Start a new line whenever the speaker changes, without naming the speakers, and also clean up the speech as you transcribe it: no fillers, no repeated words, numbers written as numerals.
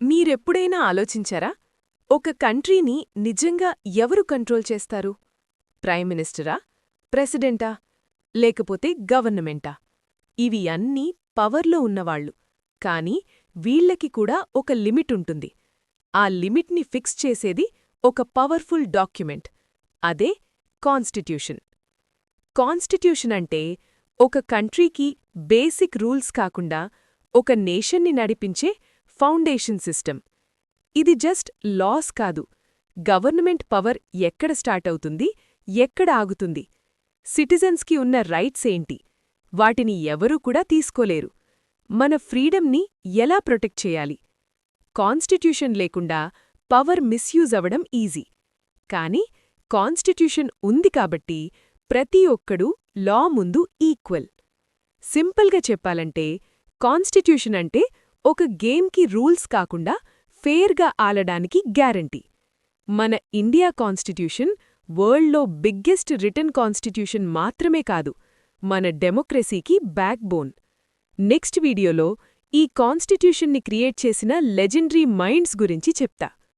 మీరెప్పుడైనా ఆలోచించారా? ఒక కంట్రీని నిజంగా ఎవరు కంట్రోల్ చేస్తారు? ప్రైమ్ మినిస్టరా? ప్రెసిడెంటా? లేకపోతే గవర్నమెంటా? ఇవి అన్నీ పవర్లో ఉన్నవాళ్లు. కానీ వీళ్లకి కూడా ఒక లిమిటుంటుంది. ఆ లిమిట్ని ఫిక్స్ చేసేది ఒక పవర్ఫుల్ డాక్యుమెంట్. అదే కాన్స్టిట్యూషన్. కాన్స్టిట్యూషన్ అంటే ఒక కంట్రీకి బేసిక్ రూల్స్ కాకుండా ఒక నేషన్ని నడిపించే ఫౌండేషన్ సిస్టమ్. ఇది జస్ట్ లాస్ కాదు, గవర్నమెంట్ పవర్ ఎక్కడ స్టార్ట్ అవుతుంది, ఎక్కడ ఆగుతుంది, సిటిజన్స్కి ఉన్న రైట్స్ ఏంటి, వాటిని ఎవరూ కూడా తీసుకోలేరు, మన ఫ్రీడమ్ని ఎలా ప్రొటెక్ట్ చేయాలి. కాన్స్టిట్యూషన్ లేకుండా పవర్ మిస్యూజ్ అవడం ఈజీ. కానీ కాన్స్టిట్యూషన్ ఉంది కాబట్టి ప్రతి ఒక్కడూ లా ముందు ఈక్వల్. సింపుల్గా చెప్పాలంటే కాన్స్టిట్యూషన్ అంటే ఒక గేమ్కి రూల్స్ కాకుండా ఫేర్గా ఆడడానికి గ్యారంటీ. మన ఇండియా కాన్స్టిట్యూషన్ వరల్డ్లో బిగ్గెస్ట్ రిటన్ కాన్స్టిట్యూషన్ మాత్రమే కాదు, మన డెమోక్రసీకి బ్యాక్ బోన్. నెక్స్ట్ వీడియోలో ఈ కాన్స్టిట్యూషన్ని క్రియేట్ చేసిన లెజెండరీ మైండ్స్ గురించి చెప్తా.